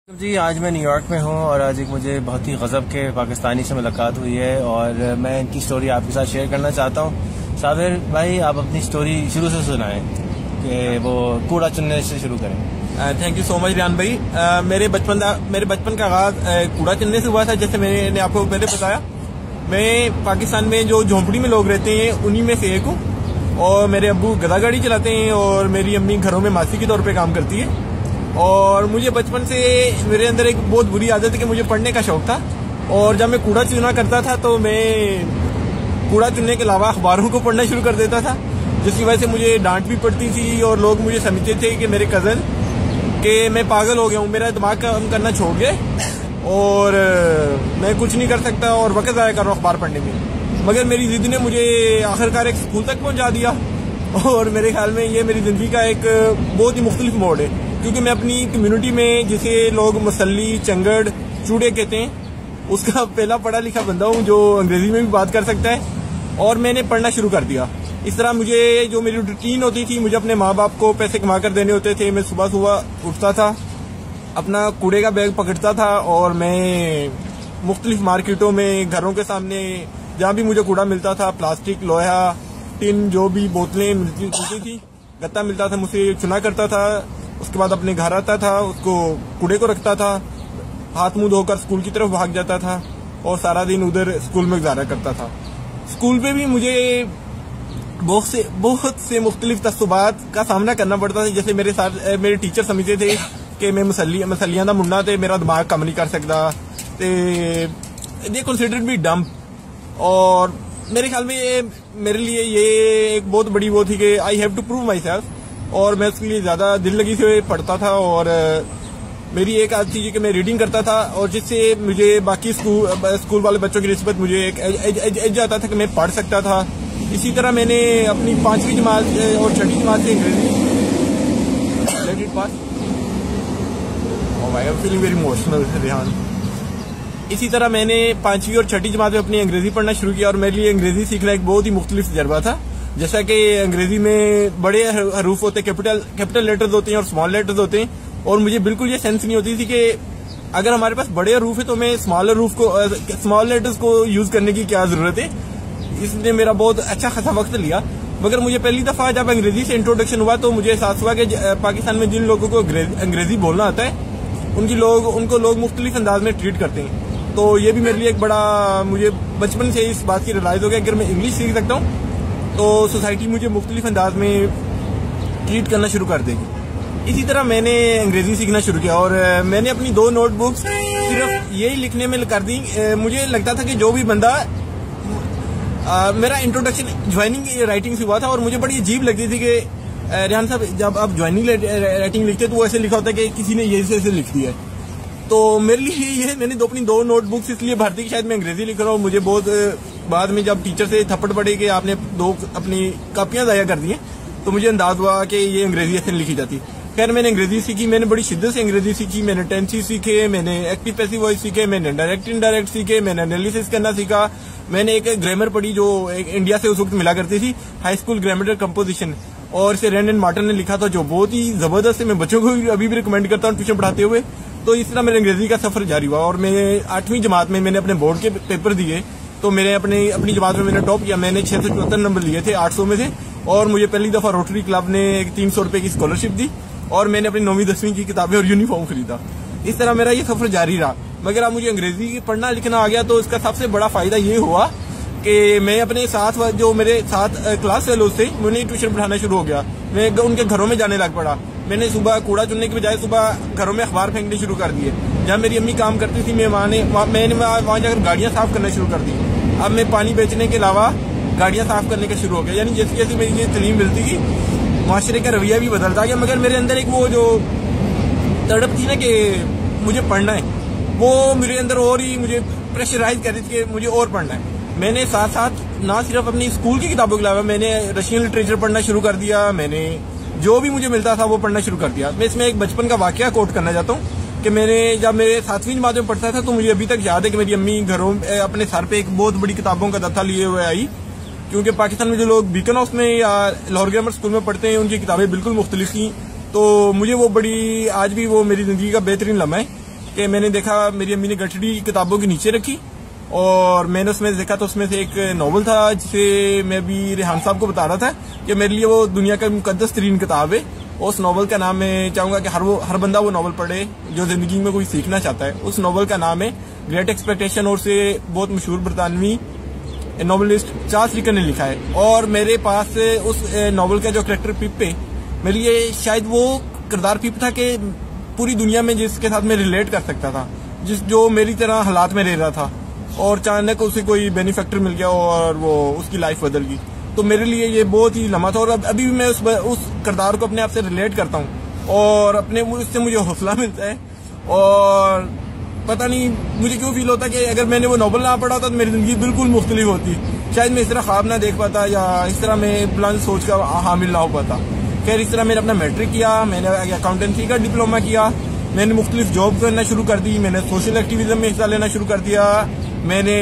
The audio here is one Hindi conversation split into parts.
जी, आज मैं न्यूयॉर्क में हूँ और आज एक मुझे बहुत ही गजब के पाकिस्तानी से मुलाकात हुई है और मैं इनकी स्टोरी आपके साथ शेयर करना चाहता हूँ। साबिर भाई, आप अपनी स्टोरी शुरू से सुनाएं कि वो कूड़ा चुनने से शुरू करें। Thank you so much Riyan भाई। मेरे बचपन का आगाज कूड़ा चुनने से हुआ था। जैसे मैंने आपको पहले बताया, मैं पाकिस्तान में जो झोंपड़ी में लोग रहते हैं उन्हीं में से एक हूँ और मेरे अब्बू गधा गाड़ी चलाते हैं और मेरी अम्मी घरों में मासी के तौर पर काम करती है। और मुझे बचपन से मेरे अंदर एक बहुत बुरी आदत है कि मुझे पढ़ने का शौक था और जब मैं कूड़ा चुना करता था तो मैं कूड़ा चुनने के अलावा अखबारों को पढ़ना शुरू कर देता था, जिसकी वजह से मुझे डांट भी पड़ती थी और लोग मुझे समझते थे कि मेरे कज़न कि मैं पागल हो गया हूँ, मेरा दिमाग काम करना छोड़ गए और मैं कुछ नहीं कर सकता और वक्त ज़ाया कर रहा हूँ अखबार पढ़ने में। मगर मेरी जिद ने मुझे आखिरकार एक स्कूल तक पहुँचा दिया और मेरे ख्याल में ये मेरी ज़िंदगी का एक बहुत ही मुख्तलिफ मोड़ है, क्योंकि मैं अपनी कम्युनिटी में जिसे लोग मसल्ली, चंगड़, चूड़े कहते हैं, उसका पहला पढ़ा लिखा बंदा हूँ जो अंग्रेजी में भी बात कर सकता है। और मैंने पढ़ना शुरू कर दिया। इस तरह मुझे जो मेरी रूटीन होती थी, मुझे अपने माँ बाप को पैसे कमा कर देने होते थे। मैं सुबह सुबह उठता था, अपना कूड़े का बैग पकड़ता था और मैं मुख्तलिफ मार्केटों में, घरों के सामने जहाँ भी मुझे कूड़ा मिलता था, प्लास्टिक, लोहा, टिन, जो भी बोतलें मिलती थी, गत्ता मिलता था, मुझसे चुना करता था। उसके बाद अपने घर आता था, उसको कूड़े को रखता था, हाथ मुंह धोकर स्कूल की तरफ भाग जाता था और सारा दिन उधर स्कूल में गुजारा करता था। स्कूल पे भी मुझे बहुत से मुख्तलिफ तस्सुबात का सामना करना पड़ता था। जैसे मेरे टीचर समझते थे कि मैं मसलियां दा मुंडा थे, मेरा दिमाग काम नहीं कर सकता, दे कंसिडर्ड मी डम। और मेरे ख्याल में मेरे लिए ये एक बहुत बड़ी वो थी कि I have to prove myself, और मैं उसके लिए ज्यादा दिल लगी से पढ़ता था। और मेरी एक आदत थी कि मैं रीडिंग करता था और जिससे मुझे बाकी स्कूल वाले बच्चों की निस्बत मुझे एक एज आता था कि मैं पढ़ सकता था। इसी तरह मैंने अपनी 5वीं जमात और 6वीं जमात से फीलिंग वेरी इमोशनल रिहान। इसी तरह मैंने 5वीं और 6वीं जमात में अपनी अंग्रेजी पढ़ना शुरू किया और मेरे लिए अंग्रेजी सीखना एक बहुत ही मुख्तलिफ तजर्बा था। जैसा कि अंग्रेजी में बड़े हरूफ होते हैं, कैपिटल लेटर्स होते हैं और स्मॉल लेटर्स होते हैं, और मुझे बिल्कुल ये सेंस नहीं होती थी कि अगर हमारे पास बड़े हरूफ है तो मैं स्मॉल लेटर्स को यूज करने की क्या जरूरत है। इसने मेरा बहुत अच्छा खासा वक्त लिया। मगर मुझे पहली दफा जब अंग्रेजी से इंट्रोडक्शन हुआ तो मुझे एहसास हुआ कि पाकिस्तान में जिन लोगों को अंग्रेजी बोलना आता है उनको लोग मुख्तलिफ अंदाज में ट्रीट करते हैं। तो ये भी मेरे लिए एक बड़ा, मुझे बचपन से इस बात की रियलाइज हो गया अगर मैं इंग्लिश सीख सकता हूँ तो सोसाइटी मुझे मुख्तलिफ अंदाज में ट्रीट करना शुरू कर देगी। इसी तरह मैंने अंग्रेजी सीखना शुरू किया और मैंने अपनी 2 नोटबुक्स सिर्फ यही लिखने में कर दी। मुझे लगता था कि जो भी बंदा मेरा इंट्रोडक्शन ज्वाइनिंग राइटिंग से हुआ था और मुझे बड़ी अजीब लगती थी कि रिहान साहब जब आप ज्वाइनिंग राइटिंग लिखते तो वो ऐसे लिखा होता है कि किसी ने ये ऐसे लिख दिया है। तो मेरे लिए ये मैंने अपनी 2 नोटबुक्स इसलिए भर दी कि शायद मैं अंग्रेजी लिख रहा हूँ। मुझे बहुत बाद में जब टीचर से थप्पड़ पड़े कि आपने 2 अपनी कापियां ज़ाया कर दी हैं तो मुझे अंदाज हुआ कि ये अंग्रेजी ऐसे लिखी जाती। खैर मैंने अंग्रेजी सीखी, मैंने बड़ी शिद्दत से अंग्रेजी सीखी। मैंने टेंसेस सीखे, मैंने एक्टिव पैसिव वॉइस सीखे, मैंने डायरेक्ट इनडायरेक्ट सीखे, मैंने एनालिसिस करना सीखा। मैंने एक ग्रामर पढ़ी जो इंडिया से उस वक्त मिला करती थी, हाई स्कूल ग्रामर कंपोजिशन, और इसे रैंड एंड मार्टन ने लिखा था, जो बहुत ही जबरदस्त है। मैं बच्चों को अभी भी रिकमेंड करता हूँ ट्यूशन पढ़ाते हुए। तो इस तरह मेरे अंग्रेजी का सफर जारी हुआ और मैं 8वीं जमात में मैंने अपने बोर्ड के पेपर दिए तो मैंने अपनी जमात में मैंने टॉप किया। मैंने 674 नंबर लिए थे 800 में से, और मुझे पहली दफा रोटरी क्लब ने 300 रुपए की स्कॉलरशिप दी और मैंने अपनी 9वीं 10वीं की किताबें और यूनिफॉर्म खरीदा। इस तरह मेरा ये सफर जारी रहा। मगर अब मुझे अंग्रेजी पढ़ना लिखना आ गया तो इसका सबसे बड़ा फायदा ये हुआ कि मैं अपने साथ जो मेरे साथ क्लास फेलोज थे उन्हें ट्यूशन पढ़ाना शुरू हो गया। मैं उनके घरों में जाने लग पड़ा। मैंने सुबह कूड़ा चुनने की बजाय सुबह घरों में अखबार फेंकने शुरू कर दिए। जहाँ मेरी अम्मी काम करती थी मैंने वहाँ जाकर गाड़ियाँ साफ करना शुरू कर दी। अब मैं पानी बेचने के अलावा गाड़ियाँ साफ करने का शुरू हो गया। यानी जैसे जैसे मेरी ये तलीम मिलती गई, माशरे का रवैया भी बदलता गया। मगर मेरे अंदर एक वो जो तड़प थी ना कि मुझे पढ़ना है, वो मेरे अंदर और ही मुझे प्रेशराइज कर रही थी कि मुझे और पढ़ना है। मैंने साथ साथ ना सिर्फ अपनी स्कूल की किताबों के अलावा मैंने रशियन लिटरेचर पढ़ना शुरू कर दिया। मैंने जो भी मुझे मिलता था वो पढ़ना शुरू कर दिया। मैं इसमें एक बचपन का वाकया कोट करना चाहता हूँ कि जब मेरे 7वीं जमात में पढ़ता था तो मुझे अभी तक याद है कि मेरी अम्मी घरों अपने सर पे एक बहुत बड़ी किताबों का दत्ता लिए हुए आई, क्योंकि पाकिस्तान में जो लोग बीकन हाउस में या लाहौर ग्रामर स्कूल में पढ़ते हैं उनकी किताबें बिल्कुल मुख्तलिफ थी। तो मुझे वो बड़ी, आज भी वो मेरी जिंदगी का बेहतरीन लम्हा है कि मैंने देखा मेरी अम्मी ने गठड़ी किताबों के नीचे रखी और मैंने उसमें देखा तो उसमें से एक नॉवल था जिसे मैं भी रेहान साहब को बता रहा था कि मेरे लिए वो दुनिया का मुकद्दस तरीन किताब है। उस नॉवल का नाम मैं चाहूंगा कि हर बंदा वो नॉवल पढ़े जो जिंदगी में कोई सीखना चाहता है। उस नॉवल का नाम है ग्रेट एक्सपेक्टेशन और उसे बहुत मशहूर बरतानवी नॉवलिस्ट चार्ल्स डिकन ने लिखा है। और मेरे पास उस नॉवल का जो कैरेक्टर पिप है, मेरे लिए शायद वो किरदार पिप था कि पूरी दुनिया में जिसके साथ मैं रिलेट कर सकता था, जो मेरी तरह हालात में रह रहा था और अचानक उसे कोई बेनिफैक्टर मिल गया और वो उसकी लाइफ बदल गई। तो मेरे लिए ये बहुत ही लम्हा था और अभी भी मैं उस किरदार को अपने आप से रिलेट करता हूँ और अपने उससे मुझे हौसला मिलता है। और पता नहीं मुझे क्यों फील होता है कि अगर मैंने वो नॉवल ना पढ़ा होता तो मेरी जिंदगी बिल्कुल मुख्तलिफ होती। शायद मैं इस तरह ख्वाब ना देख पाता या इस तरह मैं बुलंद सोच का हामिल ना हो पाता। खैर, इस तरह मैंने अपना मैट्रिक किया, मैंने अकाउंटेंसी का डिप्लोमा किया, मैंने मुख्तलिफ जॉब करना शुरू कर दी, मैंने सोशल एक्टिविज्म में हिस्सा लेना शुरू कर दिया। मैंने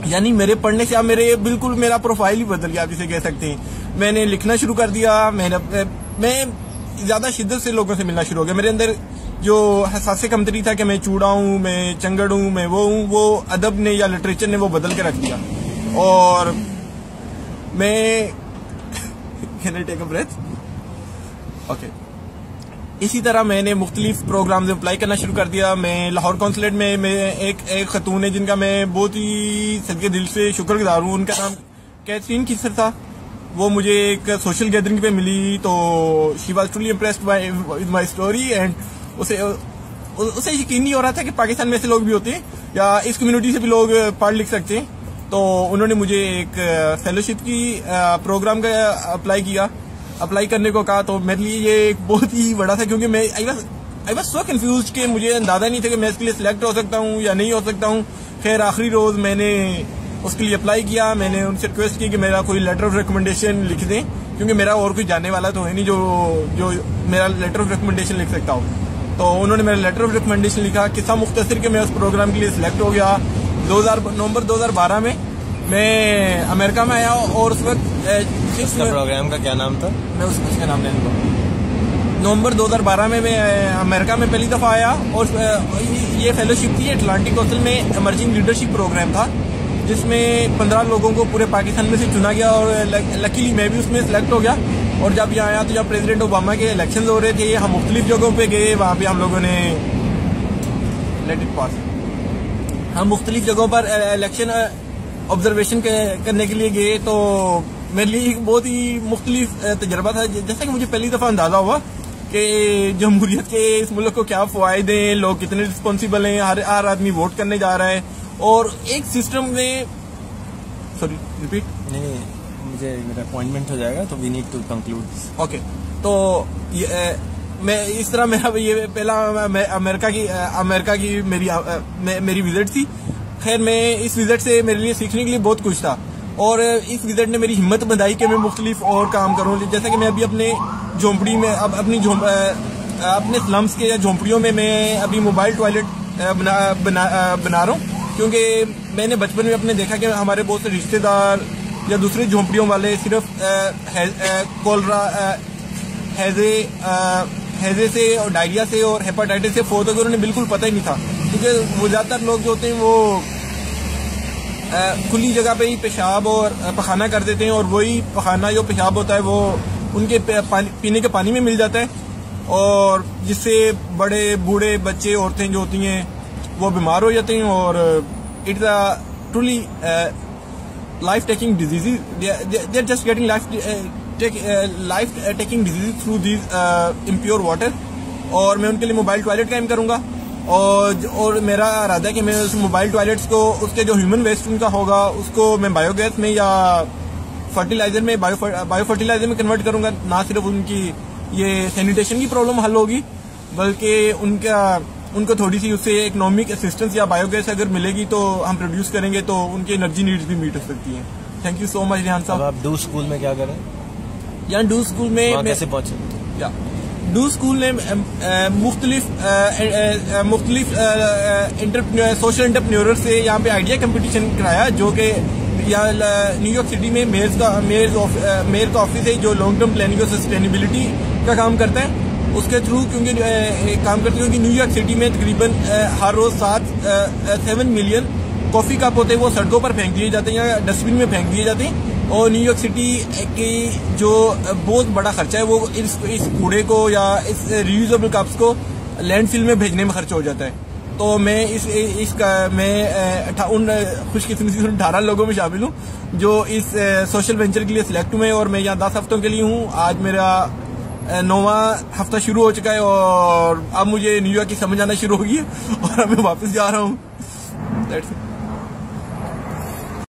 यानी मेरे पढ़ने से अब बिल्कुल मेरा प्रोफाइल ही बदल गया, आप इसे कह सकते हैं। मैंने लिखना शुरू कर दिया, मैं ज्यादा शिद्दत से लोगों से मिलना शुरू हो गया। मेरे अंदर जो हसासे कमतरी था कि मैं चूड़ा हूँ, मैं चंगड़ हूँ, मैं वो अदब ने या लिटरेचर ने वो बदल के रख दिया। और मैं can I take a breath? Okay. इसी तरह मैंने मुख्तलिफ प्रोग्राम में अप्लाई करना शुरू कर दिया। मैं लाहौर कौंसलेट में एक खतून है जिनका मैं बहुत ही सदके दिल से शुक्रगुजार हूँ। उनका नाम कैथरीन किसर था। वो मुझे एक सोशल गैदरिंग पे मिली तो she was truly impressed with my story and उसे यकीन नहीं हो रहा था कि पाकिस्तान में ऐसे लोग भी होते हैं या इस कम्युनिटी से भी लोग पढ़ लिख सकते हैं। तो उन्होंने मुझे एक फेलोशिप की प्रोग्राम का अप्लाई करने को कहा। तो मेरे लिए ये एक बहुत ही बड़ा था क्योंकि मैं आई वाज सो कंफ्यूज कि मुझे अंदाजा नहीं था कि मैं इसके लिए सिलेक्ट हो सकता हूँ या नहीं हो सकता हूँ। खैर, आखिरी रोज मैंने उसके लिए अप्लाई किया। मैंने उनसे रिक्वेस्ट की कि मेरा कोई लेटर ऑफ रिकमेंडेशन लिख दें क्योंकि मेरा और कोई जानने वाला तो है नहीं जो मेरा लेटर ऑफ रिकमेंडेशन लिख सकता हो। तो उन्होंने मेरा लेटर ऑफ रिकमेंडेशन लिखा। किस्सा मुख्तसर कि मैं उस प्रोग्राम के लिए सिलेक्ट हो गया। नवंबर 2012 में मैं अमेरिका में आया और उस वक्त प्रोग्राम का क्या नाम था? मैं उसका नाम नहीं लूंगा। नवंबर 2012 में मैं अमेरिका में पहली दफा आया और ये फेलोशिप थी अटलांटिक काउंसिल में इमर्जिंग लीडरशिप प्रोग्राम था जिसमें 15 लोगों को पूरे पाकिस्तान में से चुना गया और लकीली मैं भी उसमें सिलेक्ट हो गया। और जब यहाँ आया तो जब प्रेसिडेंट ओबामा के इलेक्शन हो रहे थे, हम मुख्तलिफ जगहों पे गए। वहाँ पे हम लोगों ने हम मुख्तलिफ जगहों पर इलेक्शन ऑब्जर्वेशन करने के लिए गए। तो मेरे लिए एक बहुत ही मुख्तलिफ तजर्बा था। जैसा कि मुझे पहली दफा अंदाजा हुआ कि जमहूरियत के इस मुल्क को क्या फायदे हैं, लोग कितने रिस्पॉन्सिबल हैं, हर आदमी वोट करने जा रहा है और एक सिस्टम में सॉरी रिपीट नहीं, मुझे मेरा अपॉइंटमेंट हो जाएगा तो we need to conclude. Okay. तो मैं इस तरह मेरा ये पहला अमेरिका की मेरी विजिट थी। खैर, मैं इस विजिट से मेरे लिए सीखने के लिए बहुत कुछ था और इस विजिट ने मेरी हिम्मत बंधाई कि मैं मुख्तलिफ और काम करूँ। जैसा कि मैं अभी अपने झोंपड़ी में अपने स्लम्स के या झोंपड़ियों में मैं अभी मोबाइल टॉयलेट बना रहा हूँ क्योंकि मैंने बचपन में अपने देखा कि हमारे बहुत से रिश्तेदार या दूसरे झोंपड़ियों वाले सिर्फ कोलरा हैजे से और डायरिया से और हेपेटाइटिस से फोत हो गए। उन्हें बिल्कुल पता ही नहीं था क्योंकि वो ज्यादातर लोग जो होते हैं वो खुली जगह पे ही पेशाब और पखाना कर देते हैं और वही पखाना जो पेशाब होता है वो उनके पीने के पानी में मिल जाता है और जिससे बड़े बूढ़े बच्चे औरतें जो होती हैं वो बीमार हो जाते हैं और it's a truly life taking disease. They are just getting life taking disease through this impure water. और मैं उनके लिए मोबाइल टॉयलेट कायम करूंगा और मेरा इरादा है कि मैं उस मोबाइल टॉयलेट्स को उसके जो ह्यूमन वेस्ट उनका होगा उसको मैं बायोगैस में या फर्टिलाइजर में बायो फर्टिलाइजर में कन्वर्ट करूंगा। ना सिर्फ उनकी ये सैनिटेशन की प्रॉब्लम हल होगी बल्कि उनको थोड़ी सी उससे इकोनॉमिक असिस्टेंस या बायोगैस अगर मिलेगी तो हम प्रोड्यूस करेंगे तो उनकी एनर्जी नीड्स भी मीट हो सकती हैं। Thank you so much Rehan साहब। आप डू स्कूल में क्या करें? यहाँ डू स्कूल में कैसे पहुंचे? डू स्कूल ने मुख्तलिफ सोशल एंटरप्रेन्योर से यहाँ पे आइडिया कंपटीशन कराया जो कि यहाँ न्यूयॉर्क सिटी में मेयर का ऑफिस है जो लॉन्ग टर्म प्लानिंग और सस्टेनेबिलिटी का काम करता है। उसके थ्रू क्योंकि काम करती हूँ कि न्यूयॉर्क सिटी में तकरीबन हर रोज 7 मिलियन कॉफी कप होते हैं, वो सड़कों पर फेंक दिए जाते हैं या डस्टबिन में फेंक दिए जाते हैं। और न्यूयॉर्क सिटी की जो बहुत बड़ा खर्चा है वो इस कूड़े को या इस रीयूजेबल कप्स को लैंडफिल में भेजने में खर्च हो जाता है। तो मैं मैं उन खुशकिस्मती 18 लोगों में शामिल हूँ जो इस सोशल वेंचर के लिए सिलेक्ट हुए, और मैं यहाँ 10 हफ्तों के लिए हूँ। आज मेरा 9वां हफ्ता शुरू हो चुका है और अब मुझे न्यूयॉर्क की समझ आना शुरू होगी और अब मैं वापस जा रहा हूँ।